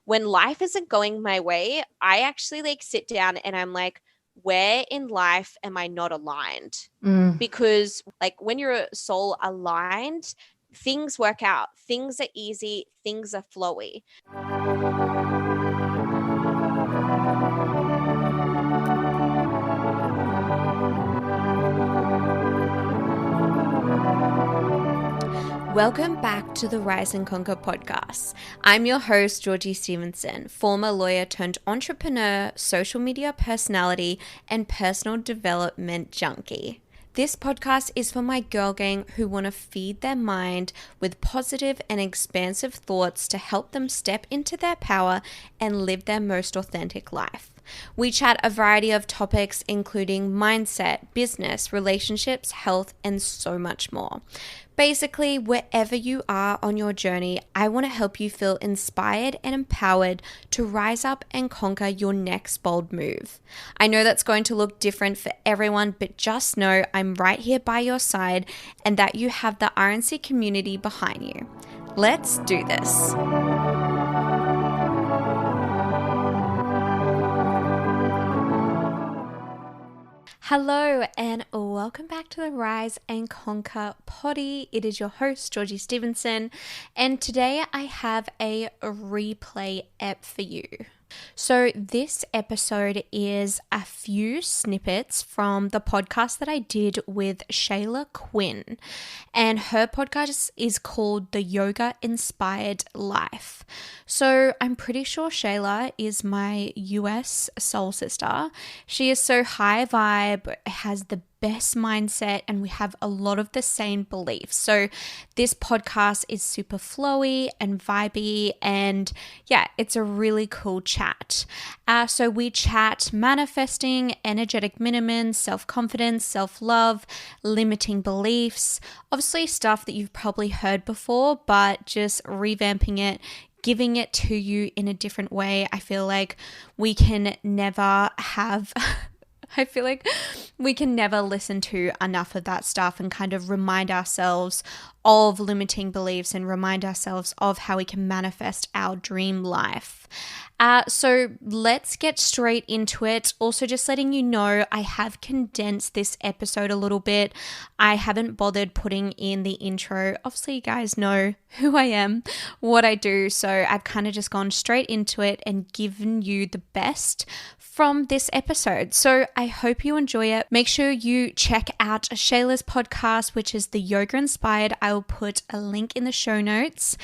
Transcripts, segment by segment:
when life isn't going my way, I actually like sit down and I'm like, where in life am I not aligned? Because like when you're soul aligned, things work out, things are easy, things are flowy. Welcome back to the Rise and Conquer podcast. I'm your host, Georgie Stevenson, former lawyer turned entrepreneur, social media personality, and personal development junkie. This podcast is for my girl gang who want to feed their mind with positive and expansive thoughts to help them step into their power and live their most authentic life. We chat a variety of topics including mindset, business, relationships, health, and so much more. Basically, wherever you are on your journey, I want to help you feel inspired and empowered to rise up and conquer your next bold move. I know that's going to look different for everyone, but just know I'm right here by your side and that you have the RNC community behind you. Let's do this. Hello and welcome back to the Rise and Conquer potty. It is your host, Georgie Stevenson, and today I have a replay ep for you. So this episode is a few snippets from the podcast that I did with Shayla Quinn, and her podcast is called The Yoga Inspired Life. So I'm pretty sure Shayla is my US soul sister. She is so high vibe, has the best mindset, and we have a lot of the same beliefs. So this podcast is super flowy and vibey, and yeah, it's a really cool chat. So we chat manifesting, energetic minimum, self-confidence, self-love, limiting beliefs, obviously stuff that you've probably heard before, but just revamping it, giving it to you in a different way. I feel like we can never listen to enough of that stuff and kind of remind ourselves of limiting beliefs and remind ourselves of how we can manifest our dream life. So let's get straight into it. Also, just letting you know, I have condensed this episode a little bit. I haven't bothered putting in the intro. Obviously, you guys know who I am, what I do. So I've kind of just gone straight into it and given you the best from this episode. So I hope you enjoy it. Make sure you check out Shayla's podcast, which is The Yoga Inspired. I will put a link in the show notes.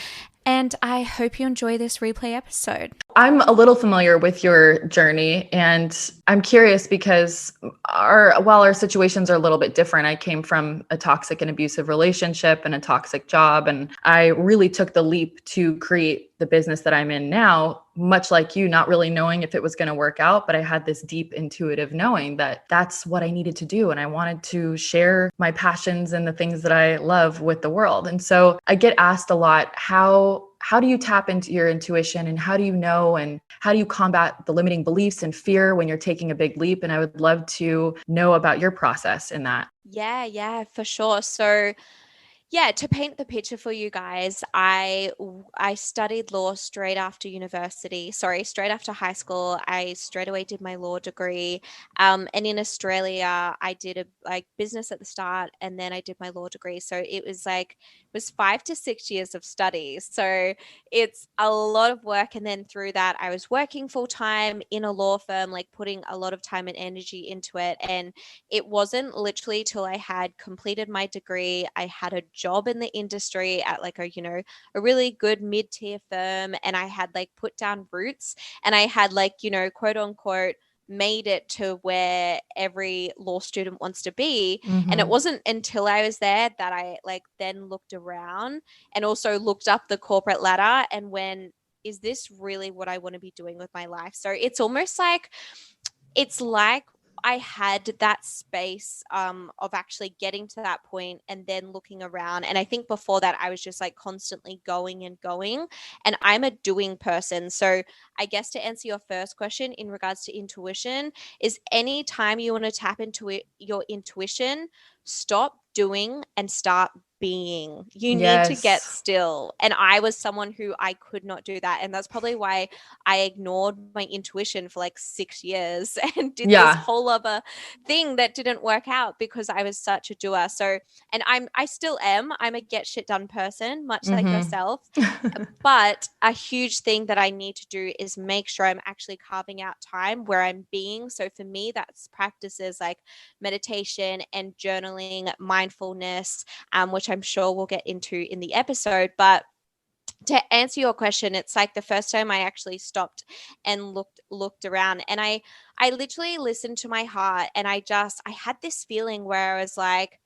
And I hope you enjoy this replay episode. I'm a little familiar with your journey, and I'm curious because while our situations are a little bit different, I came from a toxic and abusive relationship and a toxic job, and I really took the leap to create the business that I'm in now, much like you, not really knowing if it was going to work out, but I had this deep intuitive knowing that that's what I needed to do. And I wanted to share my passions and the things that I love with the world. And so I get asked a lot, how do you tap into your intuition, and how do you know, and how do you combat the limiting beliefs and fear when you're taking a big leap? And I would love to know about your process in that. Yeah, for sure. So yeah, to paint the picture for you guys, I studied law straight after high school. I straight away did my law degree. And in Australia, I did a business at the start, and then I did my law degree. So it was 5 to 6 years of study. So it's a lot of work. And then through that, I was working full time in a law firm, like putting a lot of time and energy into it. And it wasn't literally till I had completed my degree, I had a job in the industry at like a really good mid-tier firm, and I had like put down roots, and I had like, quote unquote, made it to where every law student wants to be. Mm-hmm. And it wasn't until I was there that I like then looked around and also looked up the corporate ladder and went, is this really what I want to be doing with my life? So it's almost like, I had that space of actually getting to that point and then looking around. And I think before that, I was just like constantly going and going. And I'm a doing person. So I guess to answer your first question in regards to intuition is anytime you want to tap into your intuition, stop doing and start being. You need to get Yes. still. And I was someone who I could not do that. And that's probably why I ignored my intuition for like 6 years and did this Yeah. whole other thing that didn't work out because I was such a doer. So, and I still am. I'm a get shit done person, much like Mm-hmm. yourself. But a huge thing that I need to do is make sure I'm actually carving out time where I'm being. So for me, that's practices like meditation and journaling, mindfulness, which I'm sure we'll get into in the episode. But to answer your question, it's like the first time I actually stopped and looked around, and I literally listened to my heart, and I had this feeling where I was like,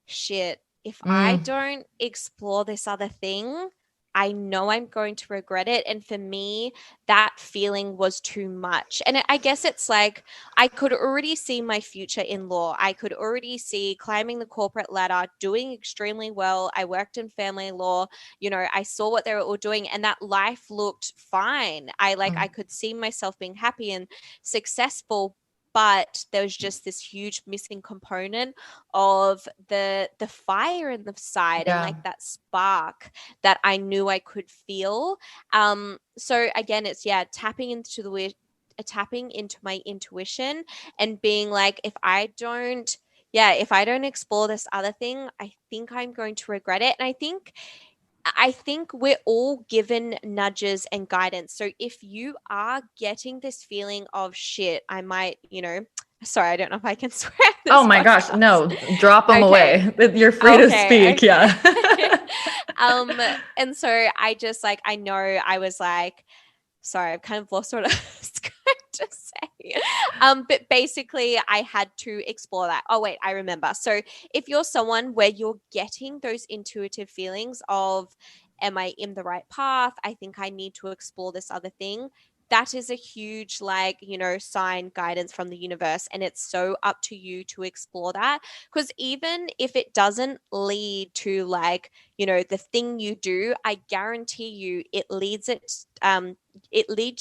shit, if I Mm, don't explore this other thing, I know I'm going to regret it. And for me, that feeling was too much. And I guess it's like I could already see my future in law. I could already see climbing the corporate ladder, doing extremely well. I worked in family law. I saw what they were all doing, and that life looked fine. I mm. could see myself being happy and successful, but there was just this huge missing component of the fire in the side, and Yeah. like that spark that I knew I could feel. So again, it's tapping into my intuition and being like, if I don't explore this other thing, I think I'm going to regret it. And I think we're all given nudges and guidance. So if you are getting this feeling of shit, I might, sorry, I don't know if I can swear on Oh this my gosh, podcast. no, drop them Okay. away. You're free to Okay. speak. Yeah. Okay. And so I just like, I know I was like, sorry, I've kind of lost what I was going to say. But basically, I had to explore that. Oh, wait, I remember. So if you're someone where you're getting those intuitive feelings of, am I in the right path? I think I need to explore this other thing. That is a huge, sign, guidance from the universe. And it's so up to you to explore that. Because even if it doesn't lead to, the thing you do, I guarantee you it leads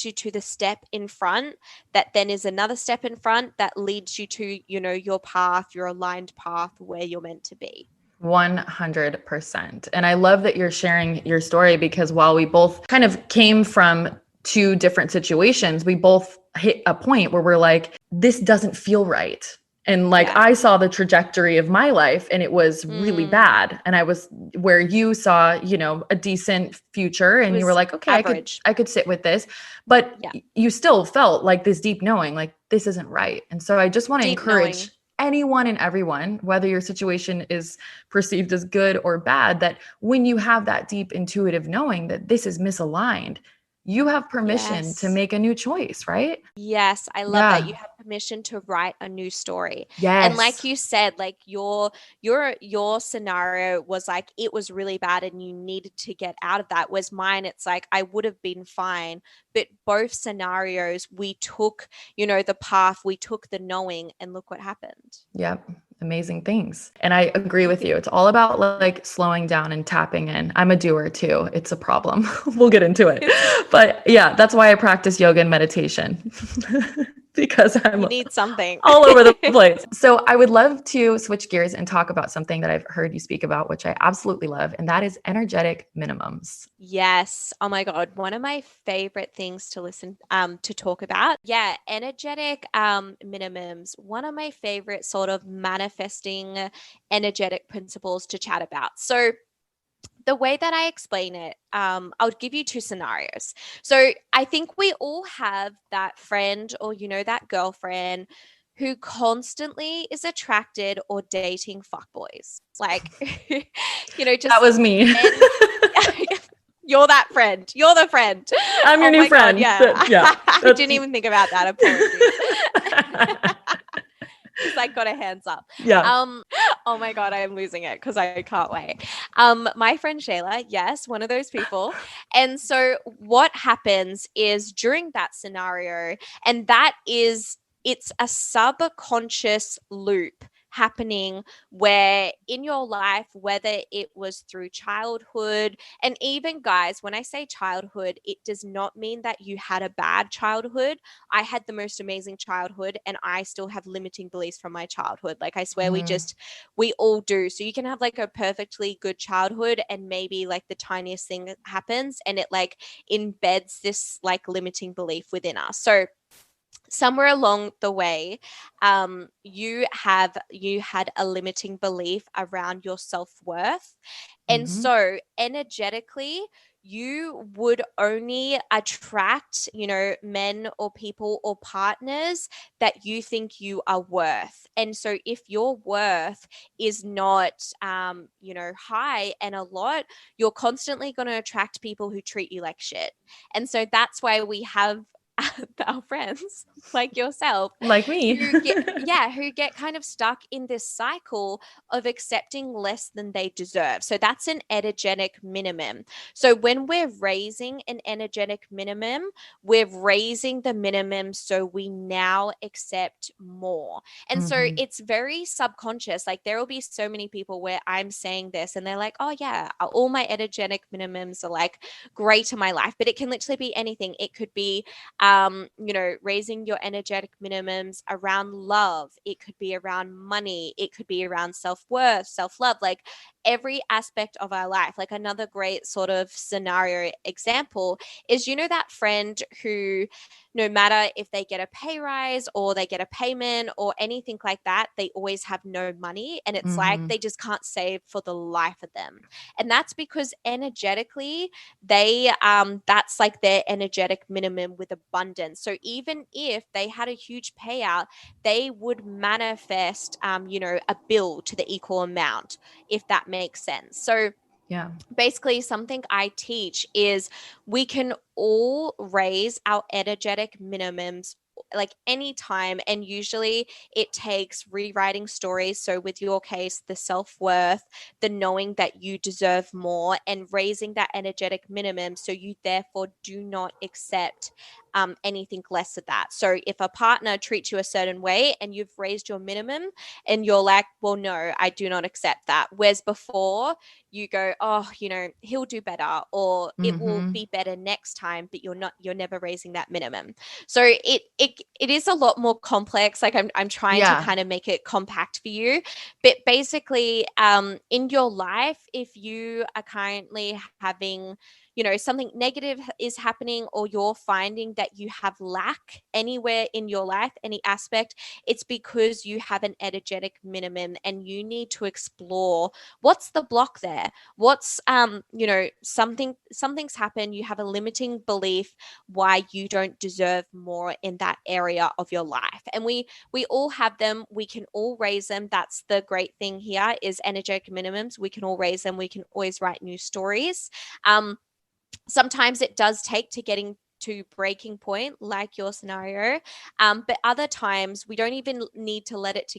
you to the step in front that then is another step in front that leads you to, your path, your aligned path where you're meant to be. 100%. And I love that you're sharing your story because while we both kind of came from two different situations, we both hit a point where we're like, this doesn't feel right. And like Yeah. I saw the trajectory of my life and it was really bad. And I was where you saw, a decent future It and you were was like, okay, average. I could sit with this. But Yeah. you still felt like this deep knowing, like this isn't right. And so I just want to Deep encourage knowing. anyone and everyone, whether your situation is perceived as good or bad, that when you have that deep intuitive knowing that this is misaligned, you have permission to Yes. make a new choice, right? Yes, I love that. Yeah. You have permission to write a new story. And like Yes. you said, like your scenario was like it was really bad and you needed to get out of that. Whereas mine, it's like I would have been fine. But both scenarios, we took, the path, we took the knowing, and look what happened. Yep. Amazing things. And I agree with you. It's all about like slowing down and tapping in. I'm a doer too. It's a problem. We'll get into it. But yeah, that's why I practice yoga and meditation because I'm You need something. all over the place. So I would love to switch gears and talk about something that I've heard you speak about, which I absolutely love, and that is energetic minimums. Yes. Oh my God. One of my favorite things to listen to talk about. Yeah, energetic minimums. One of my favorite sort of manifesting energetic principles to chat about. So the way that I explain it, I'll give you two scenarios. So I think we all have that friend or that girlfriend who constantly is attracted or dating fuckboys. Like, That just was me. men. You're that friend. You're the friend. I'm your Oh new my God. friend. Yeah. Yeah. I didn't even think about that. Apologies. Just like got a hands up. Yeah. Oh my God, I'm losing it because I can't wait. My friend Shayla, yes, one of those people. And so what happens is during that scenario, and it's a subconscious loop happening where in your life, whether it was through childhood, and even guys, when I say childhood, it does not mean that you had a bad childhood. I had the most amazing childhood and I still have limiting beliefs from my childhood. Like I swear we all do. So you can have like a perfectly good childhood and maybe like the tiniest thing happens and it like embeds this like limiting belief within us. So somewhere along the way, you had a limiting belief around your self-worth, and Mm-hmm. so energetically you would only attract, men or people or partners that you think you are worth. And so if your worth is not high and a lot, you're constantly going to attract people who treat you like shit. And so that's why we have our friends like yourself Like me. who get kind of stuck in this cycle of accepting less than they deserve. So that's an energetic minimum. So when we're raising an energetic minimum, we're raising the minimum so we now accept more. And so Mm-hmm. it's very subconscious. Like there will be so many people where I'm saying this and they're like, oh yeah, all my energetic minimums are like great in my life, but it can literally be anything. It could be raising your energetic minimums around love. It could be around money. It could be around self-worth, self-love, like every aspect of our life. Like another great sort of scenario example is, that friend who, no matter if they get a pay rise or they get a payment or anything like that, they always have no money. And it's like Mm-hmm. they just can't save for the life of them. And that's because energetically, they that's like their energetic minimum with abundance. So even if they had a huge payout, they would manifest a bill to the equal amount, if that makes sense. So Yeah. basically something I teach is we can all raise our energetic minimums like anytime, and usually it takes rewriting stories. So with your case, the self-worth, the knowing that you deserve more, and raising that energetic minimum so you therefore do not accept anything less of that. So if a partner treats you a certain way and you've raised your minimum and you're like, well, no, I do not accept that, whereas before you go, oh, he'll do better, or it will Mm-hmm. be better next time, but you're never raising that minimum. So it is a lot more complex. Like I'm trying to Yeah. kind of make it compact for you, but basically, in your life, if you are currently having, something negative is happening, or you're finding that you have lack anywhere in your life, any aspect, it's because you have an energetic minimum and you need to explore what's the block there. What's something's happened, you have a limiting belief why you don't deserve more in that area of your life. And we all have them, we can all raise them. That's the great thing here is energetic minimums. We can all raise them, we can always write new stories. Sometimes it does take to getting to breaking point, like your scenario, but other times we don't even need to let it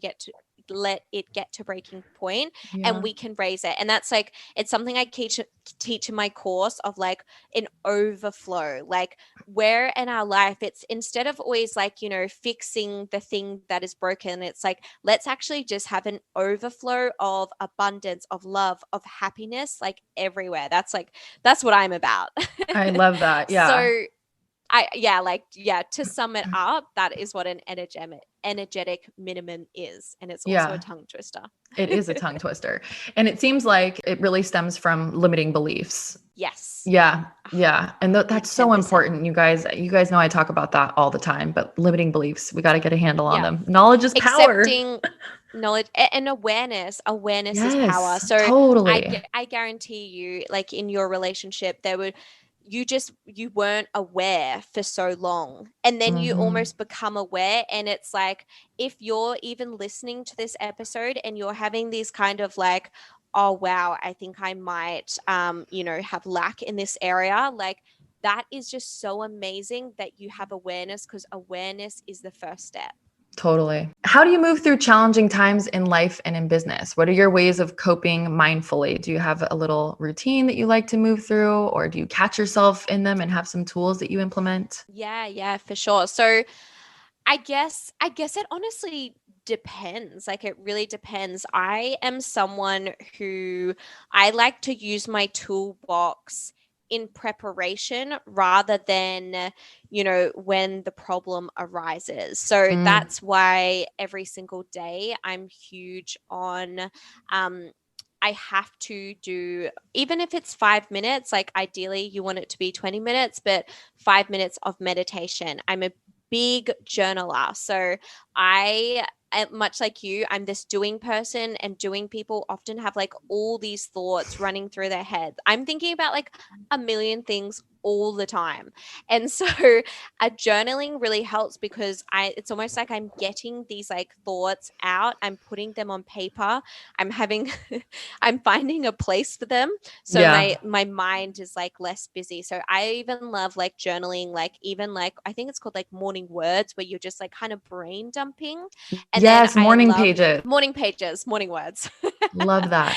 get to breaking point, and Yeah. we can raise it. And that's like, it's something I teach in my course of like an overflow, like where in our life it's, instead of always like fixing the thing that is broken, it's like, let's actually just have an overflow of abundance, of love, of happiness, like everywhere. That's what I'm about. I love that. Yeah. So to sum it up, that is what an energetic minimum is, and it's also a Yeah. tongue twister. It is a tongue twister. And it seems like it really stems from limiting beliefs. Yes. Yeah. Yeah. And Big that's so 10%. important. You guys know I talk about that all the time, but limiting beliefs, we got to get a handle on Yeah. them. Knowledge is power. Accepting knowledge and awareness is power. Yes, So totally. I guarantee you, like in your relationship, you weren't aware for so long, and then you Hmm. almost become aware. And it's like, if you're even listening to this episode and you're having these kind of like, oh wow, I think I might have lack in this area, like that is just so amazing that you have awareness, because awareness is the first step. Totally. How do you move through challenging times in life and in business? What are your ways of coping mindfully? Do you have a little routine that you like to move through, or do you catch yourself in them and have some tools that you implement? Yeah, for sure. So I guess it honestly depends. Like it really depends. I am someone who I like to use my toolbox in preparation rather than, when the problem arises. So Mm, that's why every single day I'm huge on I have to do, even if it's 5 minutes, like ideally you want it to be 20 minutes, but 5 minutes of meditation. I'm a big journaler. So much like you, I'm this doing person, and doing people often have like all these thoughts running through their head. I'm thinking about like a million things all the time. And so a journaling really helps because it's almost like I'm getting these like thoughts out, I'm putting them on paper, I'm having I'm finding a place for them. So yeah. my mind is like less busy. So I even love like journaling, like even like I think it's called like morning words, where you're just like kind of brain dumping. And then Yes. I Morning love pages. morning pages, morning words. Love that.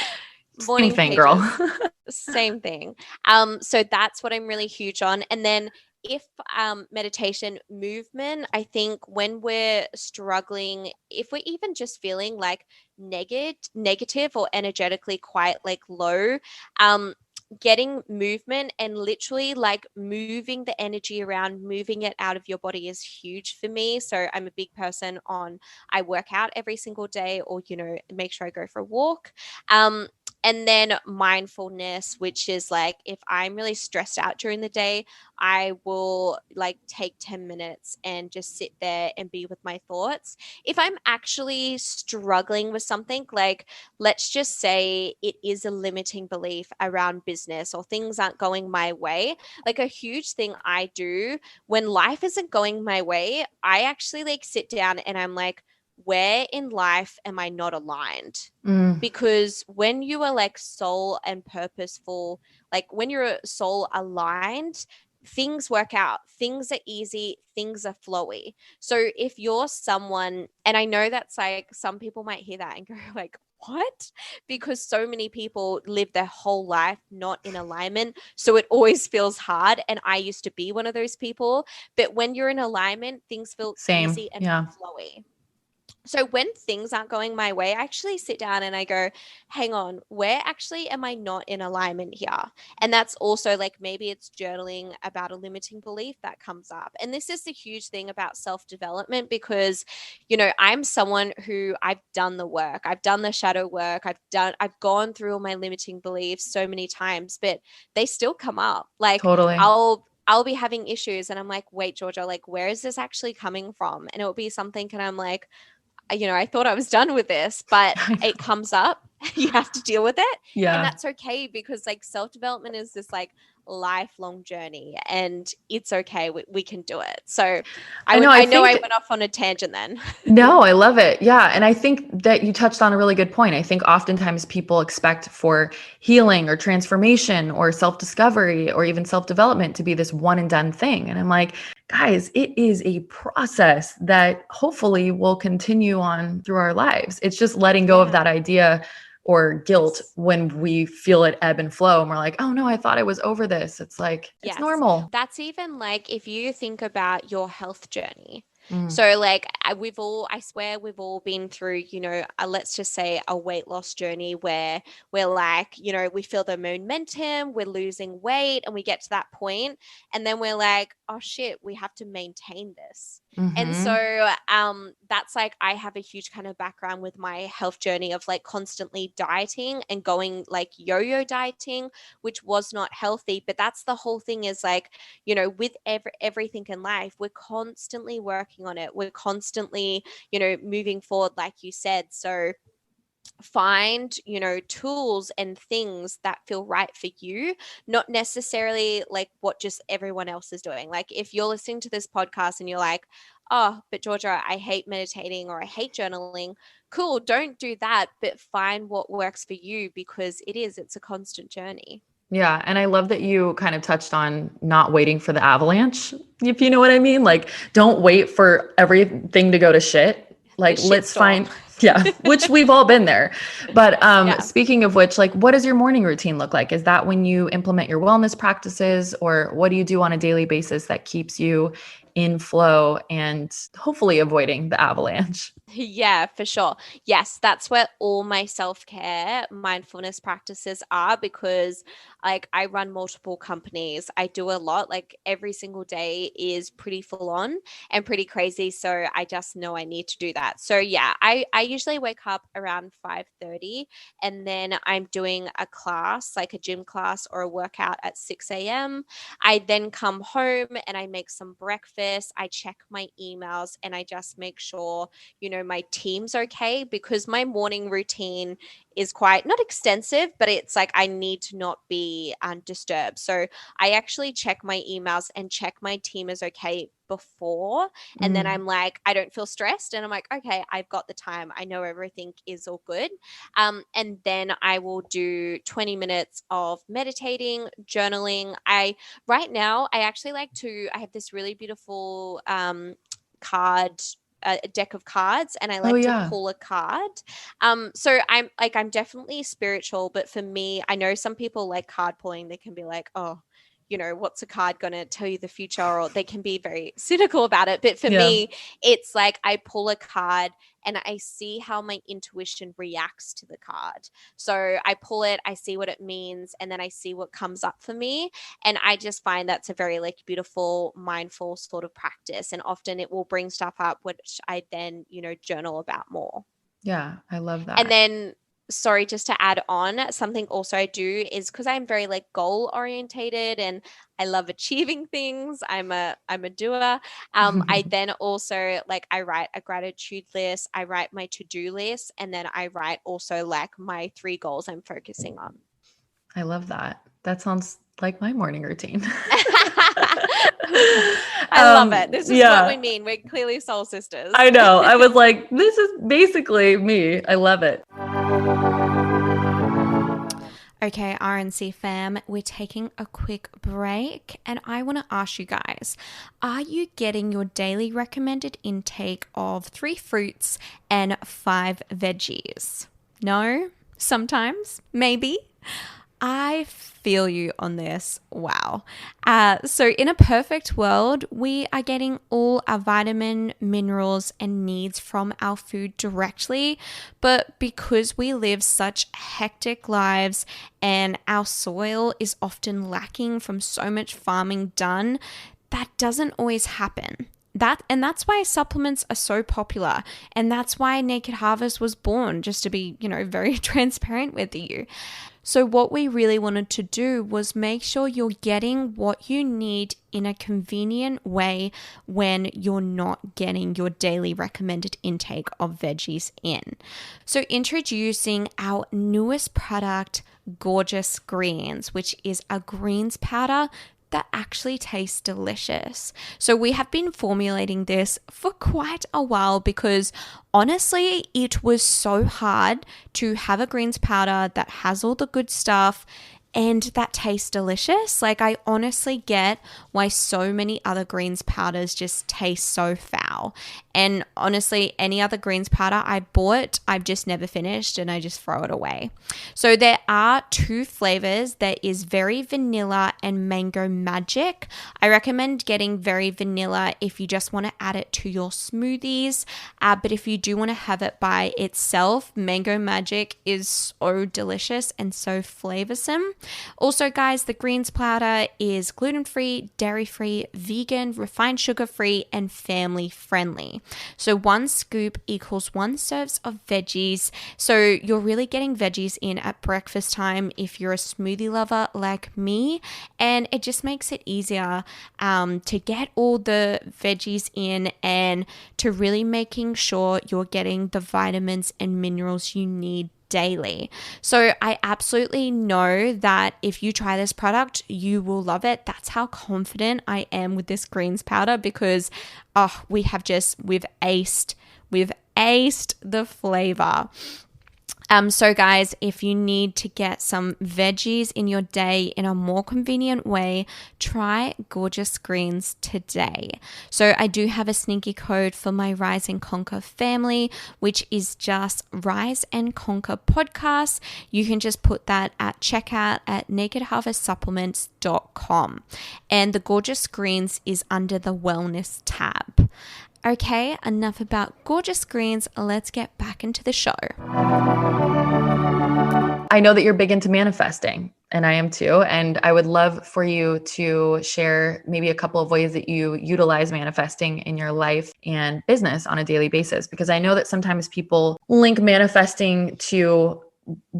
Same Morning thing, girl. pages, same thing. So that's what I'm really huge on. And then if meditation, movement, I think when we're struggling, if we're even just feeling like negative or energetically quite like low, getting movement and literally like moving the energy around, moving it out of your body is huge for me. So I'm a big person on, I work out every single day, or make sure I go for a walk. And then mindfulness, which is like if I'm really stressed out during the day, I will like take 10 minutes and just sit there and be with my thoughts. If I'm actually struggling with something, like let's just say it is a limiting belief around business or things aren't going my way, like a huge thing I do when life isn't going my way, I actually like sit down and I'm like, where in life am I not aligned? Mm, Because when you are like soul and purposeful, like when you're soul aligned, things work out, things are easy, things are flowy. So if you're someone, and I know that's like some people might hear that and go like, what? Because so many people live their whole life not in alignment, so it always feels hard, and I used to be one of those people. But when you're in alignment, things feel same. easy and Yeah. flowy. So when things aren't going my way, I actually sit down and I go, hang on, where actually am I not in alignment here? And that's also like maybe it's journaling about a limiting belief that comes up. And this is the huge thing about self-development because, I'm someone who I've done the work. I've done the shadow work. I've gone through all my limiting beliefs so many times, but they still come up. Like Totally. I'll be having issues and I'm like, wait, Georgia, like, where is this actually coming from? And it will be something, and I'm like, I thought I was done with this, but I it know. comes up. You have to deal with it. And Yeah. that's okay because like self-development is this like lifelong journey, and it's okay. We can do it. So I know. I I know I think went off on a tangent then. no, I love it. Yeah. And I think that you touched on a really good point. I think oftentimes people expect for healing or transformation or self discovery or even self development to be this one and done thing. And I'm like, guys, it is a process that hopefully will continue on through our lives. It's just letting go of Yeah. that idea or guilt Yes. when we feel it ebb and flow. And we're like, oh no, I thought I was over this. It's like, it's Yes. normal. That's even like if you think about your health journey. Mm, So like I swear we've all been through, let's just say a weight loss journey where we're like, we feel the momentum, we're losing weight, and we get to that point, and then we're like, oh shit, we have to maintain this. And mm-hmm. so that's like I have a huge kind of background with my health journey of like constantly dieting and going like yo-yo dieting, which was not healthy. But that's the whole thing is like, with everything in life, we're constantly working on it. We're constantly, moving forward, like you said. So find, tools and things that feel right for you, not necessarily like what just everyone else is doing. Like if you're listening to this podcast and you're like, oh, but Georgia, I hate meditating or I hate journaling. Cool, don't do that, but find what works for you because it's a constant journey. Yeah. And I love that you kind of touched on not waiting for the avalanche, if you know what I mean. Like, don't wait for everything to go to shit. The Like, let's shitstorm. find, yeah, which we've all been there. But Yeah. speaking of which, like, what does your morning routine look like? Is that when you implement your wellness practices, or what do you do on a daily basis that keeps you in flow and hopefully avoiding the avalanche. Yeah, for sure. Yes, that's where all my self-care mindfulness practices are, because like I run multiple companies. I do a lot, like every single day is pretty full on and pretty crazy. So I just know I need to do that. So yeah, I usually wake up around 5:30, and then I'm doing a class, like a gym class or a workout at 6 a.m. I then come home and I make some breakfast. I check my emails and I just make sure my team's okay, because my morning routine is quite not extensive, but it's like I need to not be disturbed. So I actually check my emails and check my team is okay before. And then I'm like, I don't feel stressed. And I'm like, okay, I've got the time. I know everything is all good. And then I will do 20 minutes of meditating, journaling. Right now, I actually I have this really beautiful card, a deck of cards, and I like to pull a card. So I'm definitely spiritual, but for me, I know some people like card pulling. They can be like, oh, what's a card going to tell you the future? Or they can be very cynical about it. But for me, it's like I pull a card and I see how my intuition reacts to the card. So I pull it, I see what it means, and then I see what comes up for me. And I just find that's a very like beautiful, mindful sort of practice. And often it will bring stuff up, which I then, journal about more. Yeah, I love that. And then, sorry, just to add on, something also I do is because I'm very like goal orientated and I love achieving things. I'm a doer. I then also I write a gratitude list. I write my to-do list, and then I write also like my 3 goals I'm focusing on. I love that. That sounds like my morning routine. I love it. This is what we mean. We're clearly soul sisters. I know. I was like, this is basically me. I love it. Okay, RNC fam, we're taking a quick break, and I want to ask you guys, are you getting your daily recommended intake of 3 fruits and 5 veggies? No? Sometimes? Maybe? I feel you on this. Wow. So in a perfect world, we are getting all our vitamin, minerals, and needs from our food directly. But because we live such hectic lives and our soil is often lacking from so much farming done, that doesn't always happen. That's why supplements are so popular, and that's why Naked Harvest was born, just to be, very transparent with you. So what we really wanted to do was make sure you're getting what you need in a convenient way when you're not getting your daily recommended intake of veggies in. So introducing our newest product, Gorgeous Greens, which is a greens powder that actually tastes delicious. So we have been formulating this for quite a while because honestly, it was so hard to have a greens powder that has all the good stuff and that tastes delicious. Like, I honestly get why so many other greens powders just taste so foul. And honestly, any other greens powder I bought, I've just never finished and I just throw it away. So there are 2 flavors. There is Very Vanilla and Mango Magic. I recommend getting Very Vanilla if you just want to add it to your smoothies. But if you do want to have it by itself, Mango Magic is so delicious and so flavorsome. Also, guys, the greens powder is gluten-free, dairy-free, vegan, refined sugar-free, and family-friendly. So 1 scoop equals 1 serve of veggies. So you're really getting veggies in at breakfast time if you're a smoothie lover like me. And it just makes it easier to get all the veggies in and to really making sure you're getting the vitamins and minerals you need daily. So I absolutely know that if you try this product, you will love it. That's how confident I am with this greens powder because we've aced the flavor. So guys, if you need to get some veggies in your day in a more convenient way, try Gorgeous Greens today. So I do have a sneaky code for my Rise and Conquer family, which is just Rise and Conquer podcast. You can just put that at checkout at nakedharvestsupplements.com. And the Gorgeous Greens is under the wellness tab. Okay, enough about Gorgeous Greens. Let's get back into the show. I know that you're big into manifesting, and I am too. And I would love for you to share maybe a couple of ways that you utilize manifesting in your life and business on a daily basis, because I know that sometimes people link manifesting to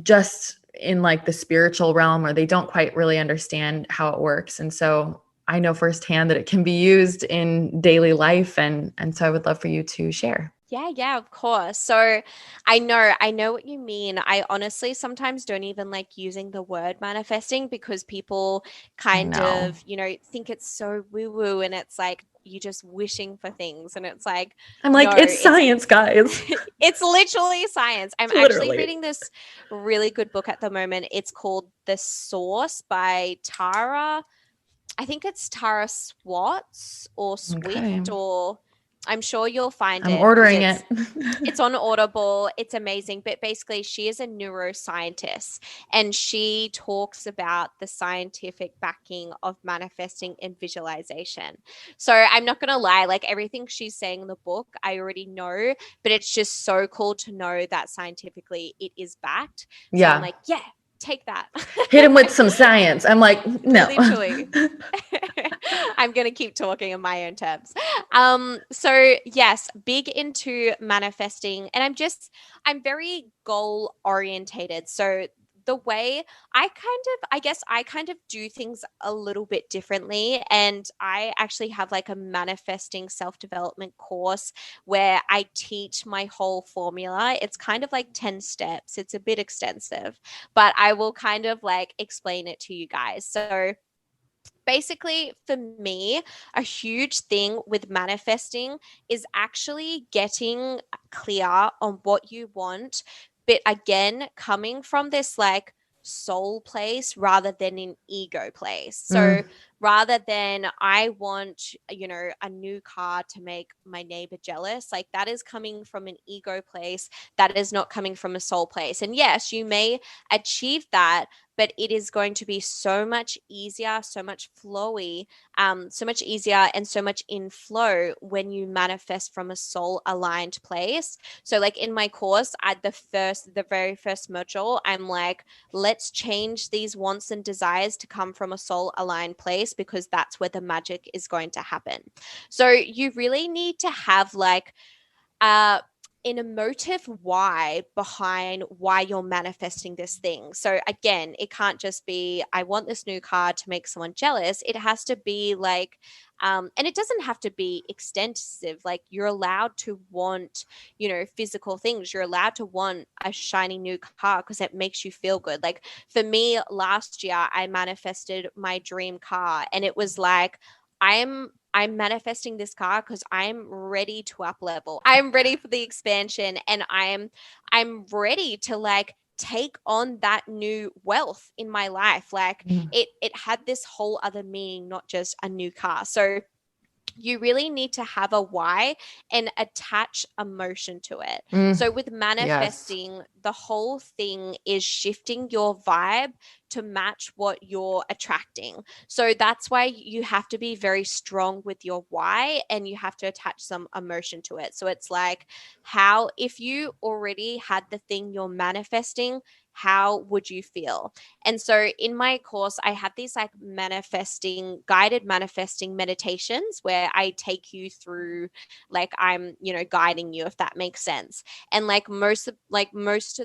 just in like the spiritual realm, or they don't quite really understand how it works. And so I know firsthand that it can be used in daily life. And so I would love for you to share. Yeah, of course. So I know what you mean. I honestly sometimes don't even like using the word manifesting because people kind of, think it's so woo-woo and it's like you just wishing for things. And it's like, I'm like, no, it's science, guys. It's literally science. I'm actually reading this really good book at the moment. It's called The Source by Tara. I think it's Tara Swartz or Swift, or I'm sure you'll find it. I'm ordering it. It's on Audible. It's amazing. But basically, she is a neuroscientist and she talks about the scientific backing of manifesting and visualization. So I'm not going to lie, like everything she's saying in the book, I already know, but it's just so cool to know that scientifically it is backed. So I'm like, yeah, take that. Hit him with some science. I'm like, no. Literally. I'm going to keep talking in my own terms. So yes, big into manifesting, and I'm very goal orientated. So the way I kind of do things a little bit differently. And I actually have like a manifesting self-development course where I teach my whole formula. It's kind of like 10 steps. It's a bit extensive, but I will kind of like explain it to you guys. So basically, for me, a huge thing with manifesting is actually getting clear on what you want, but again, coming from this like soul place rather than an ego place. So rather than I want, a new car to make my neighbor jealous, like that is coming from an ego place. That is not coming from a soul place. And yes, you may achieve that, but it is going to be so much easier, so much flowy, so much easier and so much in flow when you manifest from a soul aligned place. So like in my course, at the very first module, I'm like, let's change these wants and desires to come from a soul aligned place, because that's where the magic is going to happen. So you really need to have like an emotive why behind why you're manifesting this thing. So again, it can't just be, I want this new car to make someone jealous. It has to be like, and it doesn't have to be extensive. Like you're allowed to want, physical things. You're allowed to want a shiny new car because it makes you feel good. Like for me, last year, I manifested my dream car, and it was like, I'm manifesting this car because I'm ready to up level. I'm ready for the expansion, and I'm ready to like take on that new wealth in my life. Like it had this whole other meaning, not just a new car. So you really need to have a why and attach emotion to it. So with manifesting, the whole thing is shifting your vibe to match what you're attracting. So that's why you have to be very strong with your why, and you have to attach some emotion to it. So it's like, how, if you already had the thing you're manifesting, how would you feel? And so in my course, I have these like guided manifesting meditations where I take you through, like I'm, guiding you, if that makes sense. And like most of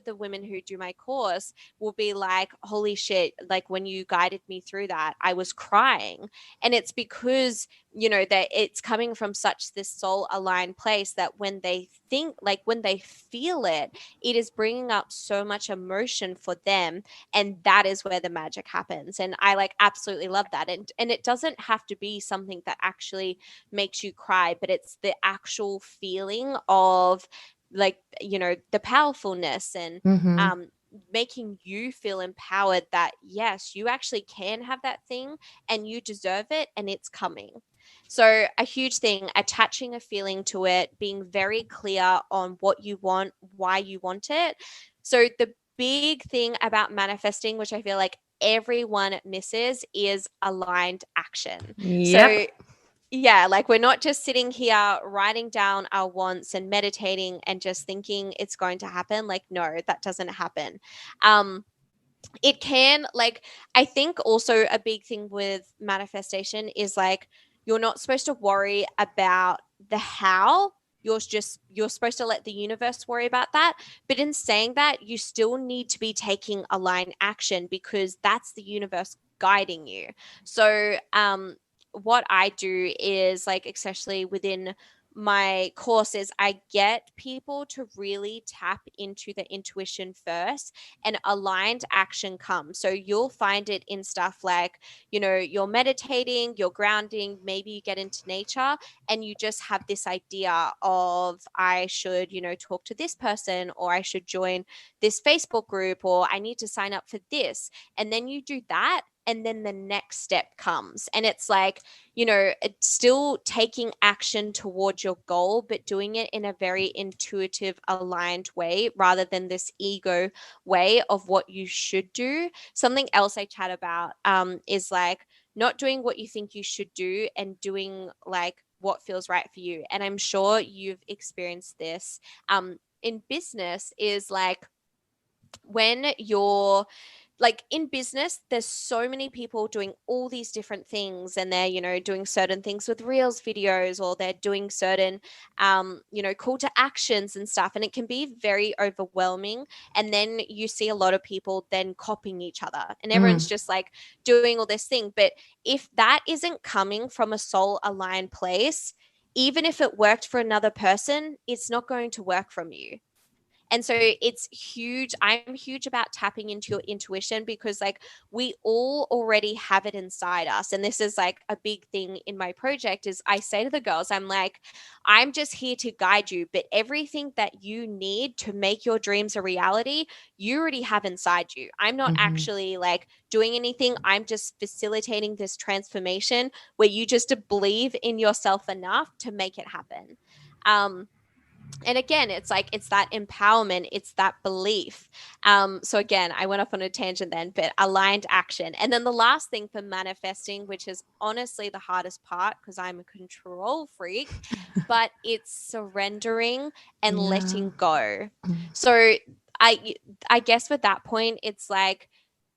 the women who do my course will be like, holy shit, like when you guided me through that, I was crying. And it's because, that it's coming from such this soul aligned place that when they think, like when they feel it, it is bringing up so much emotion for them, and that is where the magic happens. And I like absolutely love that. And it doesn't have to be something that actually makes you cry, but it's the actual feeling of like, the powerfulness and Mm-hmm. making you feel empowered that yes, you actually can have that thing and you deserve it and it's coming. So a huge thing, attaching a feeling to it, being very clear on what you want, why you want it. So the big thing about manifesting, which I feel like everyone misses, is aligned action. So Yep. yeah, like we're not just sitting here writing down our wants and meditating and just thinking it's going to happen. Like, no, that doesn't happen. Um, it can, like, I think also a big thing with manifestation is like you're not supposed to worry about the how. You're supposed to let the universe worry about that. But in saying that, you still need to be taking aligned action because that's the universe guiding you. So what I do is, like, especially within my courses, I get people to really tap into the intuition first and aligned action comes. So you'll find it in stuff like, you're meditating, you're grounding, maybe you get into nature and you just have this idea of, I should, talk to this person, or I should join this Facebook group, or I need to sign up for this. And then you do that. And then the next step comes. And it's like, it's still taking action towards your goal, but doing it in a very intuitive, aligned way rather than this ego way of what you should do. Something else I chat about is like not doing what you think you should do and doing like what feels right for you. And I'm sure you've experienced this in business, is like when you're like in business, there's so many people doing all these different things, and they're, doing certain things with reels videos, or they're doing certain, call to actions and stuff. And it can be very overwhelming. And then you see a lot of people then copying each other, and everyone's just like doing all this thing. But if that isn't coming from a soul aligned place, even if it worked for another person, it's not going to work from you. And so it's huge. I'm huge about tapping into your intuition because like we all already have it inside us. And this is like a big thing in my project is I say to the girls, I'm like, I'm just here to guide you, but everything that you need to make your dreams a reality, you already have inside you. I'm not Mm-hmm. actually like doing anything. I'm just facilitating this transformation where you just believe in yourself enough to make it happen. And again, it's like it's that empowerment, it's that belief. So again, I went off on a tangent then, but aligned action. And then the last thing for manifesting, which is honestly the hardest part because I'm a control freak, but it's surrendering and Yeah. letting go. So i I guess with that point, it's like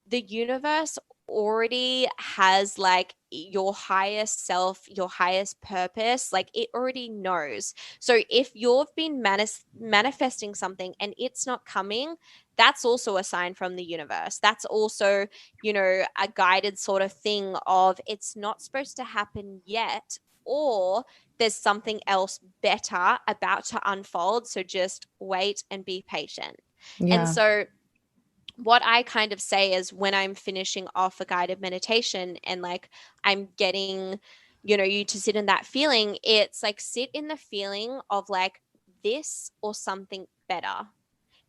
the universe already has like your highest self, your highest purpose, like it already knows. So if you've been manifesting something and it's not coming, that's also a sign from the universe. That's also, a guided sort of thing of it's not supposed to happen yet, or there's something else better about to unfold. So just wait and be patient. And Yeah. so what I kind of say is when I'm finishing off a guided meditation and like I'm getting, you to sit in that feeling, it's like sit in the feeling of like this or something better.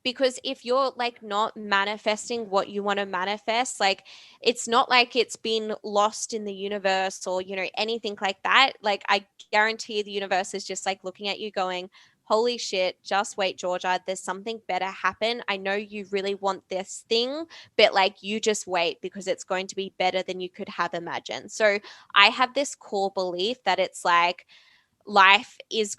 Because if you're like not manifesting what you want to manifest, like it's not like it's been lost in the universe or, anything like that. Like I guarantee the universe is just like looking at you going, holy shit, just wait, Georgia, there's something better happen. I know you really want this thing, but like you just wait because it's going to be better than you could have imagined. So I have this core belief that it's like life is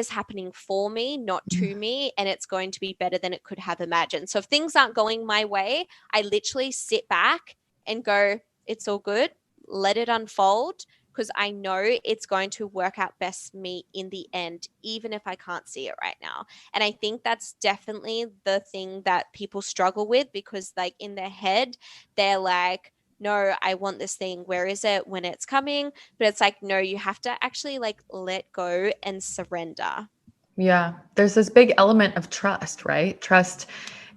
happening for me, not to me, and it's going to be better than it could have imagined. So if things aren't going my way, I literally sit back and go, it's all good, let it unfold, because I know it's going to work out best for me in the end, even if I can't see it right now. And I think that's definitely the thing that people struggle with, because like in their head they're like, no, I want this thing. Where is it? When it's coming? But it's like, no, you have to actually like let go and surrender. Yeah. There's this big element of trust, right? Trust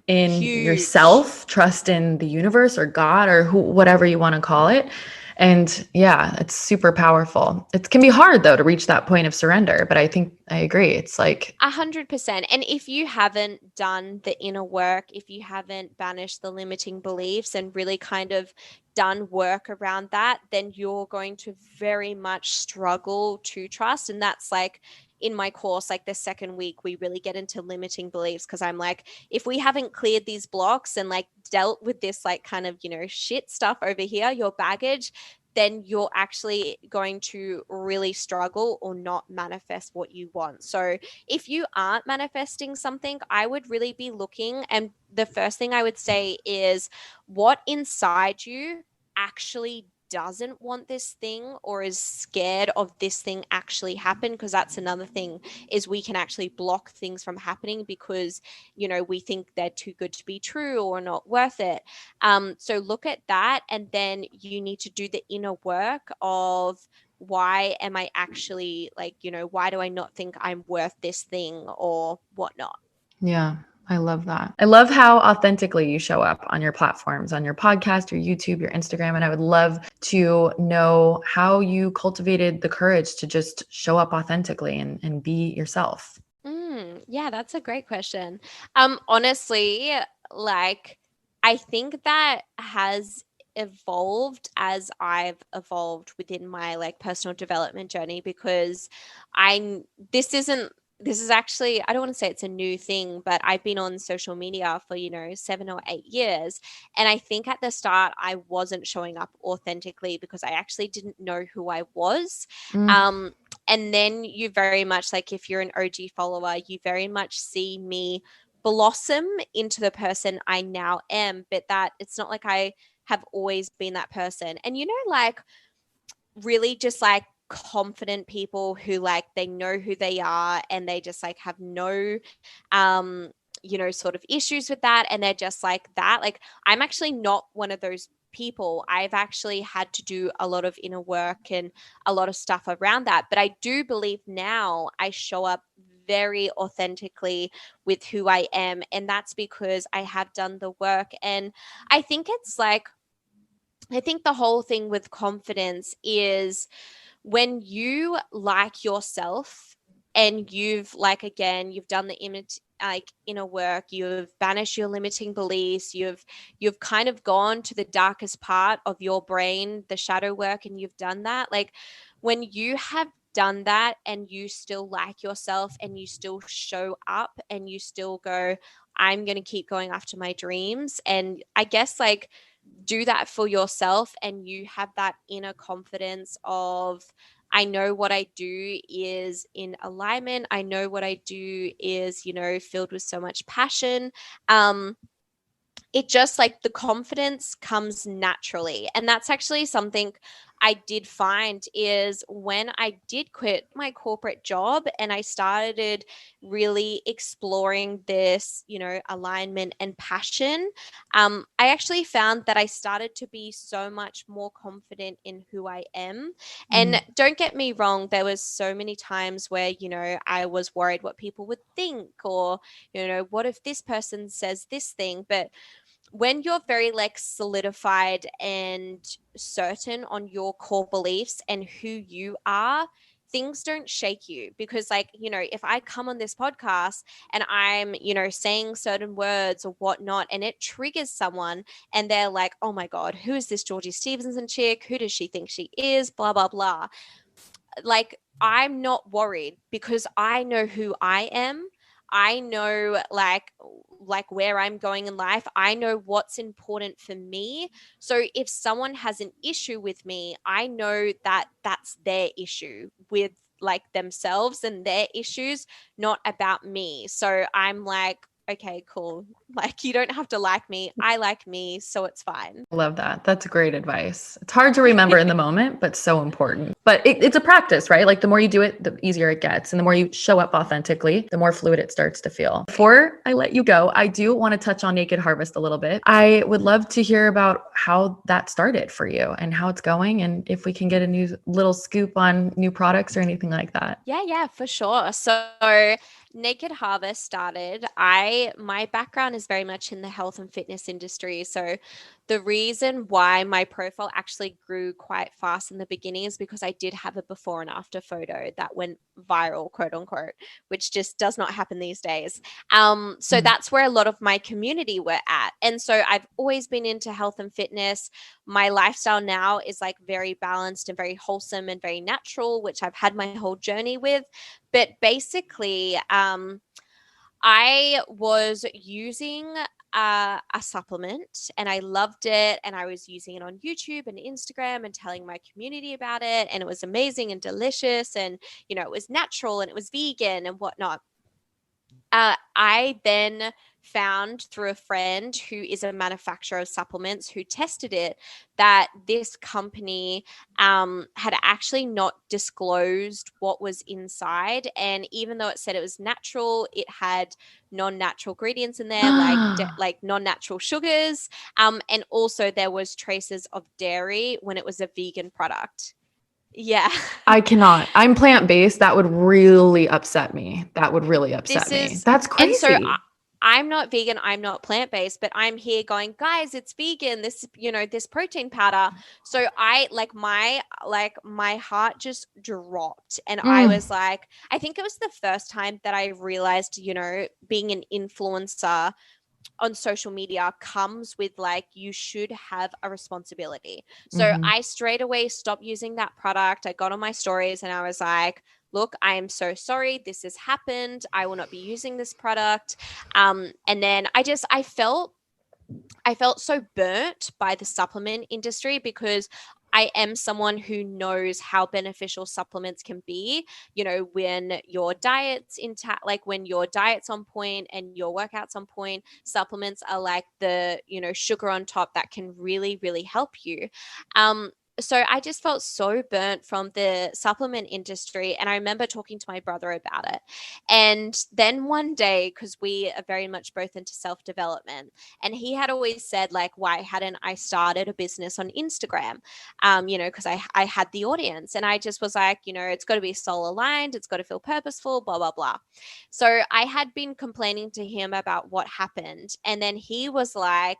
in Huge. yourself, trust in the universe or God or who, whatever you want to call it. And yeah, it's super powerful. It can be hard though to reach that point of surrender, but I think I agree. It's like 100%. And if you haven't done the inner work, if you haven't banished the limiting beliefs and really kind of done work around that, then you're going to very much struggle to trust. And that's like in my course, like the second week, we really get into limiting beliefs because I'm like, if we haven't cleared these blocks and like dealt with this, like kind of, shit stuff over here, your baggage, then you're actually going to really struggle or not manifest what you want. So if you aren't manifesting something, I would really be looking. And the first thing I would say is what inside you actually doesn't want this thing or is scared of this thing actually happen, because that's another thing, is we can actually block things from happening because we think they're too good to be true or not worth it. So look at that, and then you need to do the inner work of why am I actually like, why do I not think I'm worth this thing or whatnot? yeah, I love that. I love how authentically you show up on your platforms, on your podcast, your YouTube, your Instagram. And I would love to know how you cultivated the courage to just show up authentically and be yourself. Yeah, that's a great question. Honestly, like I think that has evolved as I've evolved within my like personal development journey, because I'm this isn't this is actually, I don't want to say it's a new thing, but I've been on social media for 7 or 8 years, and I think at the start I wasn't showing up authentically because I actually didn't know who I was. Mm, um and then you very much, like if you're an OG follower, you very much see me blossom into the person I now am, but that it's not like I have always been that person. And like really just like confident people who like they know who they are and they just like have no um sort of issues with that, and they're just like that. Like I'm actually not one of those people. I've actually had to do a lot of inner work and a lot of stuff around that, but I do believe now I show up very authentically with who I am, and that's because I have done the work. And I think it's like, I think the whole thing with confidence is when you like yourself and you've like, again, you've done the image like inner work, you've banished your limiting beliefs, you've kind of gone to the darkest part of your brain, the shadow work, and you've done that. Like when you have done that and you still like yourself and you still show up and you still go, I'm going to keep going after my dreams, and I guess like do that for yourself, and you have that inner confidence of, I know what I do is in alignment, I know what I do is filled with so much passion. It just like the confidence comes naturally. And that's actually something I did find is when I did quit my corporate job and I started really exploring this, alignment and passion. I actually found that I started to be so much more confident in who I am. mm, And don't get me wrong, there was so many times where, I was worried what people would think, or, what if this person says this thing? But when you're very like solidified and certain on your core beliefs and who you are, things don't shake you. Because like, if I come on this podcast and I'm, saying certain words or whatnot, and it triggers someone and they're like, oh my God, who is this Georgie Stevenson chick? Who does she think she is? Blah, blah, blah. Like I'm not worried because I know who I am. I know like where I'm going in life. I know what's important for me. So if someone has an issue with me, I know that that's their issue with like themselves and their issues, not about me. So I'm like, okay, cool. Like you don't have to like me. I like me, so it's fine. love that. That's great advice. It's hard to remember in the moment, but so important. But it's a practice, right? Like the more you do it, the easier it gets. And the more you show up authentically, the more fluid it starts to feel. Before I let you go, I do want to touch on Naked Harvest a little bit. I would love to hear about how that started for you and how it's going, and if we can get a new little scoop on new products or anything like that. Yeah, for sure. So Naked Harvest started. My background is very much in the health and fitness industry. So the reason why my profile actually grew quite fast in the beginning is because I did have a before and after photo that went viral, quote unquote, which just does not happen these days. So that's where a lot of my community were at. And so I've always been into health and fitness. My lifestyle now is like very balanced and very wholesome and very natural, which I've had my whole journey with. But basically, I was using a supplement and I loved it. And I was using it on YouTube and Instagram and telling my community about it. And it was amazing and delicious. And, you know, it was natural and it was vegan and whatnot. I then found through a friend who is a manufacturer of supplements who tested it that this company had actually not disclosed what was inside. And even though it said it was natural, it had non-natural ingredients in there like non-natural sugars. And also there was traces of dairy when it was a vegan product. Yeah. I cannot. I'm plant-based. That would really upset me. That would really upset me. That's crazy. And so I'm not vegan, I'm not plant-based, but I'm here going, guys, it's vegan, this, you know, this protein powder. So I my heart just dropped. And I was like, I think it was the first time that I realized, you know, being an influencer on social media comes with like, you should have a responsibility. So I straight away stopped using that product. I got on my stories and I was like, look, I am so sorry. This has happened. I will not be using this product. And then I felt so burnt by the supplement industry because I am someone who knows how beneficial supplements can be, you know, when your diet's intact, like when your diet's on point and your workout's on point, supplements are like the, you know, sugar on top that can really, really help you. So I just felt so burnt from the supplement industry. And I remember talking to my brother about it. And then one day, because we are very much both into self-development, and he had always said, like, why hadn't I started a business on Instagram? You know, because I had the audience. And I just was like, you know, it's got to be soul aligned. It's got to feel purposeful, blah, blah, blah. So I had been complaining to him about what happened. And then he was like,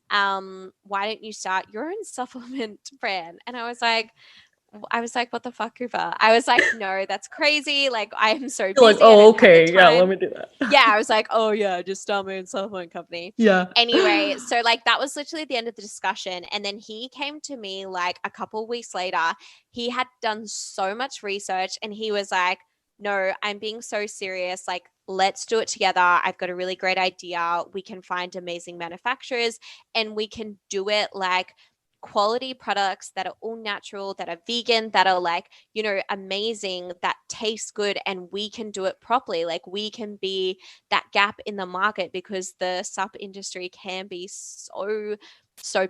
why don't you start your own supplement brand? And I was like, what the fuck, Cooper? I was like, no, that's crazy. Like, I am so busy. Like, oh, okay, yeah, let me do that. Yeah, I was like, oh yeah, just start my own supplement company. Yeah. Anyway, so like that was literally the end of the discussion. And then he came to me like a couple of weeks later. He had done so much research and he was like, no, I'm being so serious. Like, let's do it together. I've got a really great idea. We can find amazing manufacturers and we can do it like quality products that are all natural, that are vegan, that are like, you know, amazing, that taste good, and we can do it properly. Like, we can be that gap in the market because the sup industry can be so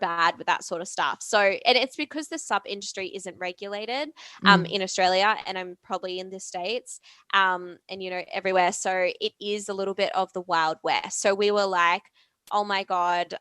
bad with that sort of stuff. So, and it's because the sub industry isn't regulated in Australia, and I'm probably in the States, and you know, everywhere. So it is a little bit of the Wild West. So we were like, oh my God,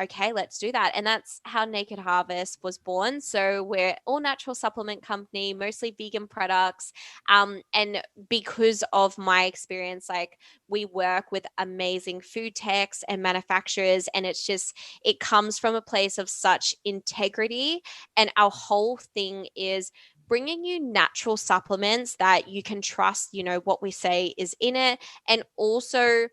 okay, let's do that. And that's how Naked Harvest was born. So we're all natural supplement company, mostly vegan products. And because of my experience, like, we work with amazing food techs and manufacturers, and it's just, it comes from a place of such integrity. And our whole thing is bringing you natural supplements that you can trust, you know, what we say is in it. And also,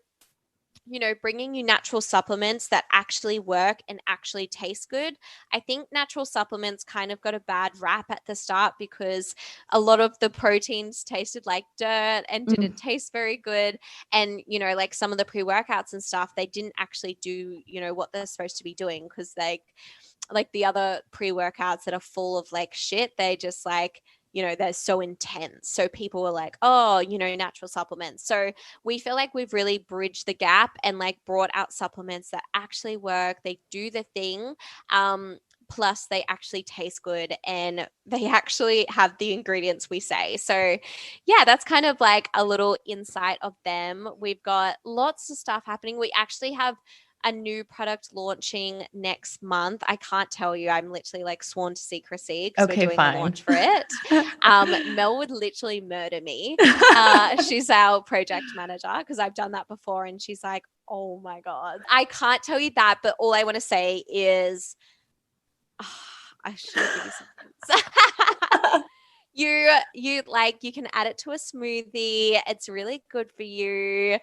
you know, bringing you natural supplements that actually work and actually taste good. I think natural supplements kind of got a bad rap at the start because a lot of the proteins tasted like dirt and didn't taste very good. And, you know, like some of the pre-workouts and stuff, they didn't actually do, you know, what they're supposed to be doing, because like the other pre-workouts that are full of like shit, they just like, you know, they're so intense. So people were like, oh, you know, natural supplements. So we feel like we've really bridged the gap and like brought out supplements that actually work. They do the thing. Plus they actually taste good and they actually have the ingredients we say. So yeah, that's kind of like a little insight of them. We've got lots of stuff happening. We actually have a new product launching next month. I can't tell you. I'm literally like sworn to secrecy because Okay, we're doing fine. the launch for it. Mel would literally murder me. She's our project manager because I've done that before, and she's like, oh my God. I can't tell you that, but all I want to say is I should give you some you like, you can add it to a smoothie. It's really good for you.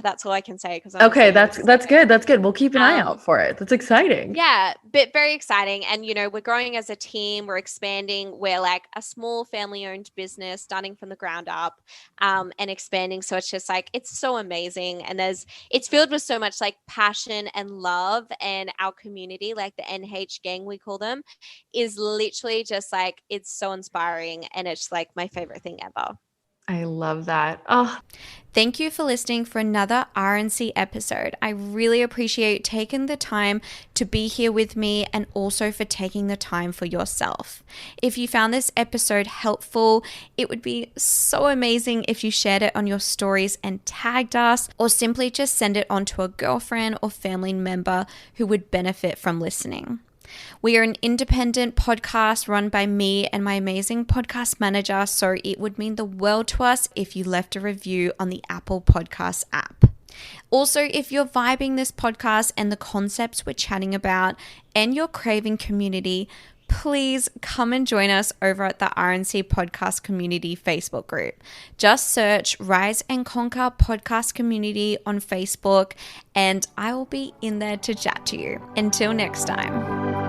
That's all I can say because Okay, that's good. That's good. We'll keep an eye out for it. That's exciting. Yeah, but very exciting. And, you know, we're growing as a team. We're expanding. We're like a small family-owned business starting from the ground up and expanding. So it's just like, it's so amazing. And it's filled with so much like passion and love. And our community, like the NH gang, we call them, is literally just like, it's so inspiring. And it's like my favorite thing ever. I love that. Oh, thank you for listening for another RNC episode. I really appreciate taking the time to be here with me and also for taking the time for yourself. If you found this episode helpful, it would be so amazing if you shared it on your stories and tagged us, or simply just send it on to a girlfriend or family member who would benefit from listening. We are an independent podcast run by me and my amazing podcast manager, so it would mean the world to us if you left a review on the Apple Podcasts app. Also, if you're vibing this podcast and the concepts we're chatting about and you're craving community, please come and join us over at the RNC Podcast Community Facebook group. Just search Rise and Conquer Podcast Community on Facebook, and I will be in there to chat to you. Until next time.